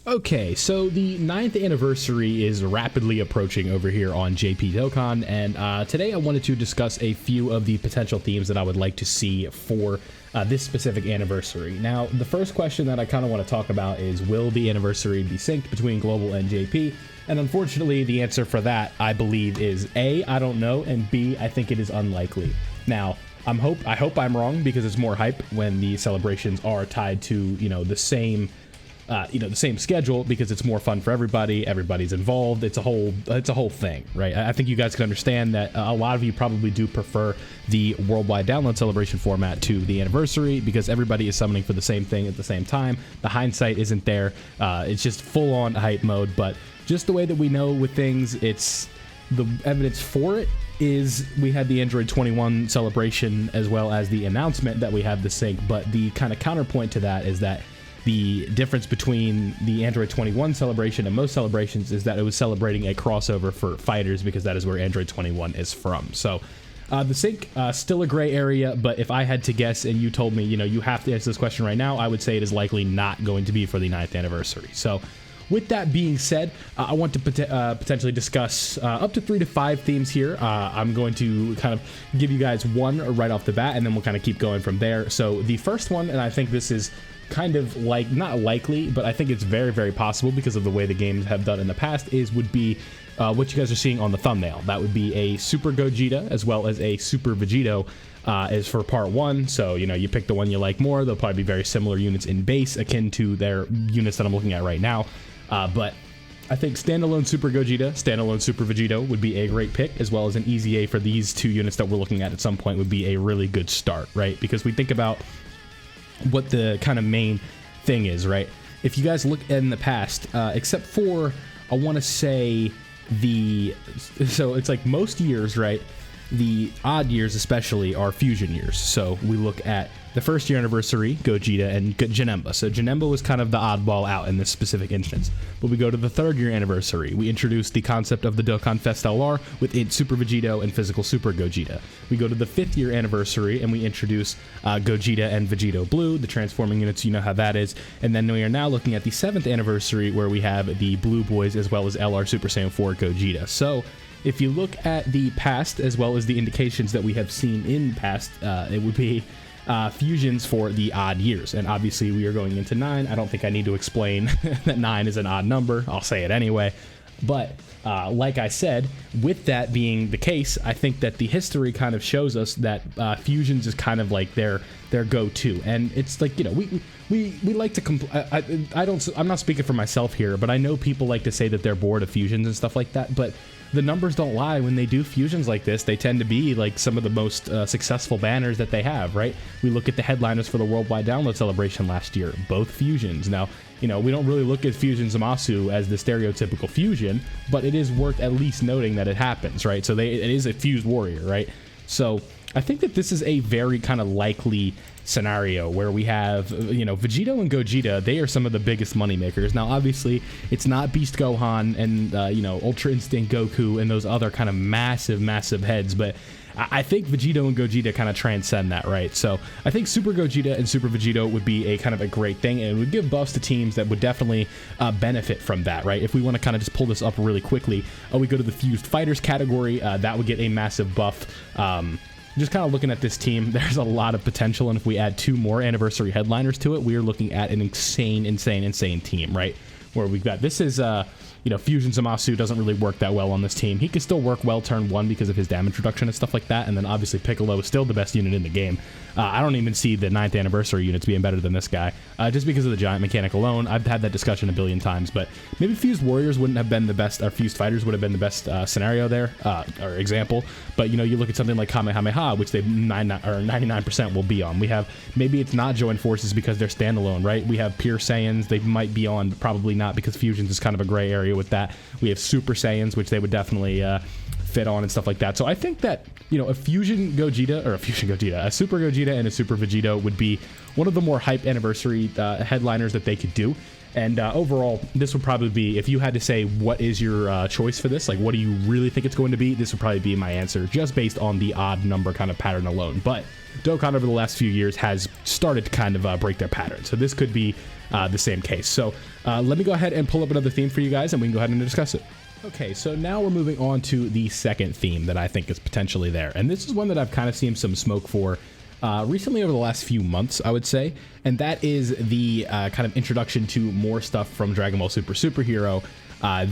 Okay, so the 9th anniversary is rapidly approaching over here on JP Dokkan, and today I wanted to discuss a few of the potential themes that I would like to see for this specific anniversary. Now, the first question that I kind of want to talk about is, will the anniversary be synced between Global and JP? And unfortunately, the answer for that, I believe, is A, I don't know, and B, I think it is unlikely. Now, I hope I'm wrong, because it's more hype when the celebrations are tied to, the same schedule, because it's more fun for everybody. Everybody's involved. It's a whole thing, right? I think you guys can understand that a lot of you probably do prefer the worldwide download celebration format to the anniversary, because everybody is summoning for the same thing at the same time. The hindsight isn't there. It's just full on hype mode, but just the way that we know with things, it's the evidence for it is we had the Android 21 celebration as well as the announcement that we have the sync, but the kind of counterpoint to that is that the difference between the Android 21 celebration and most celebrations is that it was celebrating a crossover for fighters, because that is where Android 21 is from. So the sync, still a gray area, but if I had to guess and you told me, you have to answer this question right now, I would say it is likely not going to be for the 9th anniversary. So with that being said, I want to potentially discuss up to 3 to 5 themes here. I'm going to kind of give you guys one right off the bat, and then we'll kind of keep going from there. So the first one, and I think this is kind of like, not likely, but I think it's very, very possible because of the way the games have done in the past, would be what you guys are seeing on the thumbnail. That would be a Super Gogeta as well as a Super Vegito is for part 1. So, you pick the one you like more. They'll probably be very similar units in base, akin to their units that I'm looking at right now. But I think standalone Super Gogeta, standalone Super Vegito would be a great pick, as well as an easy A for these two units that we're looking at some point would be a really good start, right? Because we think about what the kind of main thing is, right? If you guys look in the past, except for, I want to say so it's like most years, right? The odd years especially are fusion years. So we look at the first year anniversary, Gogeta and Janemba. So Janemba was kind of the oddball out in this specific instance. But we go to the 3rd year anniversary. We introduce the concept of the Dokkan Fest LR with its Super Vegito and Physical Super Gogeta. We go to the 5th year anniversary and we introduce Gogeta and Vegito Blue, the transforming units, you know how that is. And then we are now looking at the 7th anniversary, where we have the Blue Boys as well as LR Super Saiyan 4 Gogeta. So if you look at the past as well as the indications that we have seen in past, it would be fusions for the odd years. And obviously we are going into 9. I don't think I need to explain that 9 is an odd number. I'll say it anyway. But like I said, with that being the case, I think that the history kind of shows us that fusions is kind of like their go-to. And it's like, we like to I'm not speaking for myself here, but I know people like to say that they're bored of fusions and stuff like that, but the numbers don't lie. When they do fusions like this, they tend to be like some of the most successful banners that they have, right? We look at the headliners for the worldwide download celebration last year, both fusions. Now, we don't really look at Fusion Zamasu as the stereotypical fusion, but it is worth at least noting that it happens, right? So it is a fused warrior, right? So I think that this is a very kind of likely scenario where we have, Vegito and Gogeta. They are some of the biggest money makers. Now, obviously, it's not Beast Gohan and, Ultra Instinct Goku and those other kind of massive, massive heads, but I think Vegito and Gogeta kind of transcend that, right? So I think Super Gogeta and Super Vegito would be a kind of a great thing, and it would give buffs to teams that would definitely benefit from that, right? If we want to kind of just pull this up really quickly, we go to the Fused Fighters category. That would get a massive buff. Just kind of looking at this team, there's a lot of potential, and if we add 2 more anniversary headliners to it, we are looking at an insane team, right? Where we've got, this is, Fusion Zamasu doesn't really work that well on this team. He could still work well turn 1 because of his damage reduction and stuff like that, and then obviously Piccolo is still the best unit in the game. I don't even see the 9th anniversary units being better than this guy, just because of the giant mechanic alone. I've had that discussion a billion times, but maybe Fused Warriors wouldn't have been the best, or Fused Fighters would have been the best scenario there, or example, but you look at something like Kamehameha, which they 99% will be on. We have, maybe it's not joined forces because they're standalone, right? We have Pure Saiyans, they might be on, but probably not, because Fusions is kind of a gray area with that. We have Super Saiyans, which they would definitely fit on and stuff like that. So I think that, a Fusion Gogeta, a Super Gogeta and a Super Vegito would be one of the more hype anniversary headliners that they could do. And overall, this would probably be, if you had to say what is your choice for this, like what do you really think it's going to be, this would probably be my answer, just based on the odd number kind of pattern alone. But Dokkan over the last few years has started to kind of break their pattern, so this could be the same case. So let me go ahead and pull up another theme for you guys, and we can go ahead and discuss it. Okay, so now we're moving on to the second theme that I think is potentially there, and this is one that I've kind of seen some smoke for recently over the last few months, I would say, and that is the kind of introduction to more stuff from Dragon Ball Super Superhero,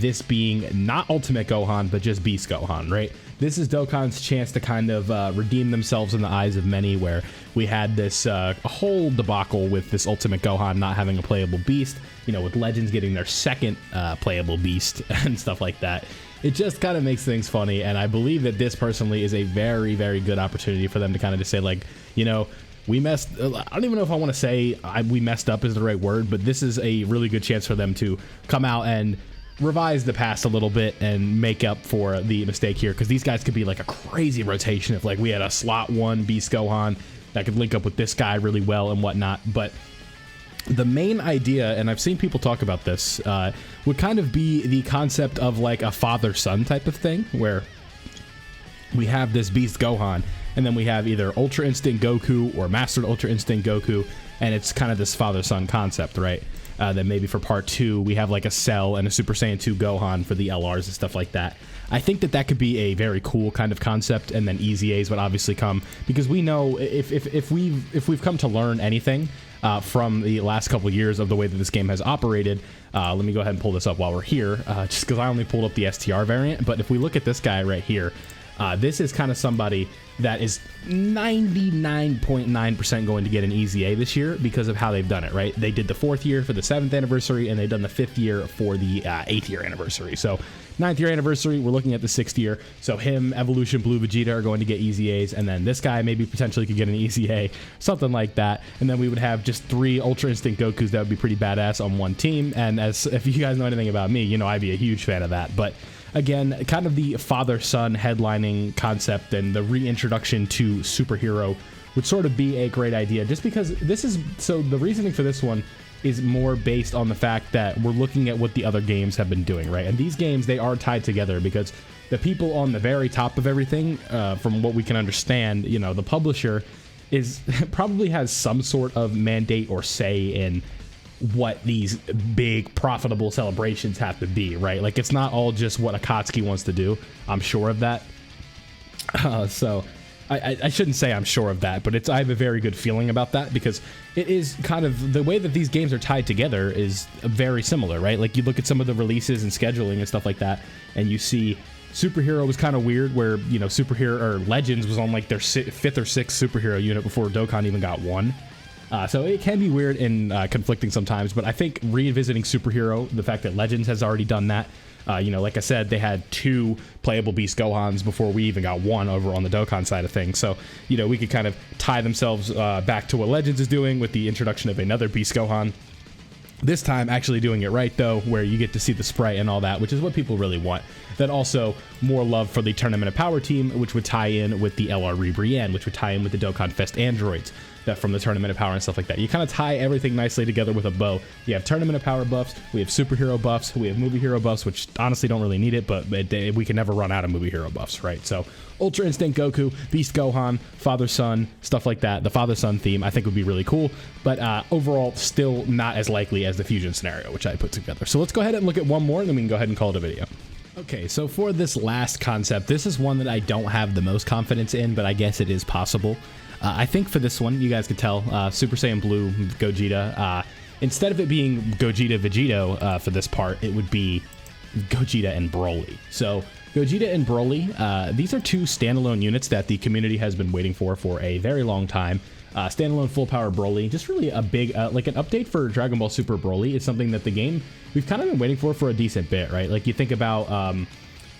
this being not Ultimate Gohan, but just Beast Gohan, right? This is Dokkan's chance to kind of redeem themselves in the eyes of many, where we had this whole debacle with this Ultimate Gohan not having a playable Beast, you know, with Legends getting their second playable Beast and stuff like that. It just kind of makes things funny, and I believe that this personally is a very, very good opportunity for them to kind of just say, like, you know, we messed, I don't even know if I want to say we messed up is the right word, but this is a really good chance for them to come out and revise the past a little bit and make up for the mistake here, because these guys could be like a crazy rotation if like we had a slot 1 Beast Gohan that could link up with this guy really well and whatnot. But the main idea, and I've seen people talk about this, would kind of be the concept of like a father-son type of thing, where we have this Beast Gohan, and then we have either Ultra Instinct Goku or Mastered Ultra Instinct Goku, and it's kind of this father-son concept, right? Then maybe for part 2, we have like a Cell and a Super Saiyan 2 Gohan for the LRs and stuff like that. I think that that could be a very cool kind of concept, and then Easy A's would obviously come, because we know if we've come to learn anything from the last couple of years of the way that this game has operated, let me go ahead and pull this up while we're here, just because I only pulled up the STR variant, but if we look at this guy right here, this is kind of somebody that is 99.9% going to get an Easy A this year because of how they've done it, right? They did the 4th year for the 7th anniversary, and they've done the 5th year for the 8th year anniversary. So 9th year anniversary, we're looking at the 6th year. So him, Evolution, Blue Vegeta are going to get Easy A's, and then this guy maybe potentially could get an Easy A, something like that. And then we would have just 3 Ultra Instinct Gokus that would be pretty badass on one team. And as if you guys know anything about me, you know I'd be a huge fan of that. But again, kind of the father-son headlining concept and the reintroduction to superhero would sort of be a great idea, just because this is, so the reasoning for this one is more based on the fact that we're looking at what the other games have been doing, right? And these games, they are tied together because the people on the very top of everything, from what we can understand, you know, the publisher is probably has some sort of mandate or say in what these big profitable celebrations have to be, right? Like, it's not all just what Akatsuki wants to do. I'm sure of that. So I shouldn't say I'm sure of that, but I have a very good feeling about that, because it is kind of the way that these games are tied together is very similar, right? Like, you look at some of the releases and scheduling and stuff like that, and you see Superhero was kind of weird, where, you know, Superhero or Legends was on like their 5th or 6th superhero unit before Dokkan even got one. So it can be weird and conflicting sometimes, but I think revisiting Superhero, the fact that Legends has already done that, you know, like I said, they had 2 playable Beast Gohans before we even got one over on the Dokkan side of things. So, you know, we could kind of tie themselves back to what Legends is doing with the introduction of another Beast Gohan. This time actually doing it right, though, where you get to see the sprite and all that, which is what people really want. Then also more love for the Tournament of Power team, which would tie in with the LR Brienne, which would tie in with the Dokkan Fest androids that from the Tournament of Power and stuff like that. You kind of tie everything nicely together with a bow. You have Tournament of Power buffs, we have superhero buffs, we have movie hero buffs, which honestly don't really need it, but we can never run out of movie hero buffs, right? So Ultra Instinct Goku, Beast Gohan, Father-Son, stuff like that. The Father-Son theme I think would be really cool, but overall still not as likely as the fusion scenario, which I put together. So let's go ahead and look at one more, and then we can go ahead and call it a video. Okay, so for this last concept, this is one that I don't have the most confidence in, but I guess it is possible. I think for this one, you guys could tell, Super Saiyan Blue Gogeta, instead of it being Gogeta Vegito for this part, it would be Gogeta and Broly. So Gogeta and Broly, these are 2 standalone units that the community has been waiting for a very long time. Standalone full power Broly, just really a big, like an update for Dragon Ball Super Broly is something that the game, we've kind of been waiting for a decent bit, right? Like, you think about,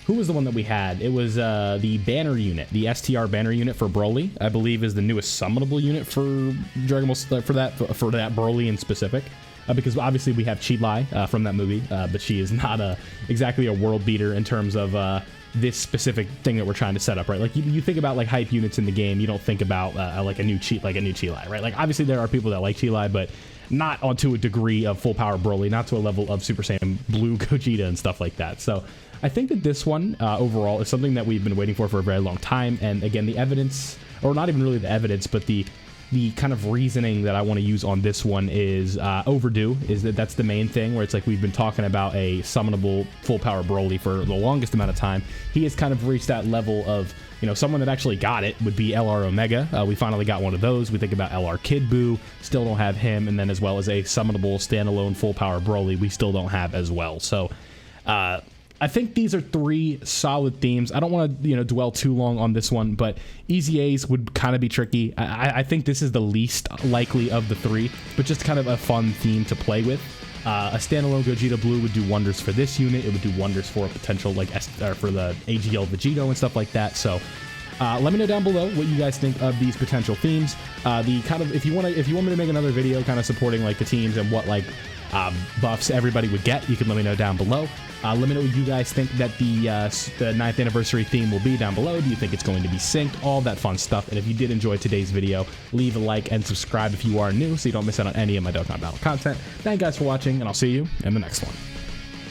who was the one that we had? It was the banner unit, the STR banner unit for Broly, I believe is the newest summonable unit for Dragon Ball, for that Broly in specific. Because obviously we have Chi-Lai from that movie, but she is not exactly a world beater in terms of this specific thing that we're trying to set up, right? Like, you think about like hype units in the game, you don't think about like a new Chi-Lai, right? Like, obviously there are people that like Chi-Lai, but not onto a degree of full power Broly, not to a level of Super Saiyan Blue Gogeta and stuff like that. So I think that this one overall is something that we've been waiting for a very long time. And again, the evidence, or not even really the evidence, but the kind of reasoning that I want to use on this one is overdue. Is that's the main thing, where it's like we've been talking about a summonable full power Broly for the longest amount of time. He has kind of reached that level of, you know, someone that actually got it would be LR Omega. We finally got one of those. We think about LR Kid Buu, still don't have him, and then as well as a summonable standalone full power Broly, we still don't have as well. So I think these are three solid themes. I don't want to, you know, dwell too long on this one, but easy A's would kind of be tricky. I think this is the least likely of the three, but just kind of a fun theme to play with. A standalone Gogeta Blue would do wonders for this unit. It would do wonders for a potential like for the AGL Vegito and stuff like that. So let me know down below what you guys think of these potential themes. The kind of if you want me to make another video kind of supporting like the teams and what like buffs everybody would get, you can let me know down below. Let me know what you guys think that the 9th anniversary theme will be down below. Do you think it's going to be synced? All that fun stuff. And if you did enjoy today's video, leave a like and subscribe if you are new so you don't miss out on any of my Dokkan Battle content. Thank you guys for watching, and I'll see you in the next one.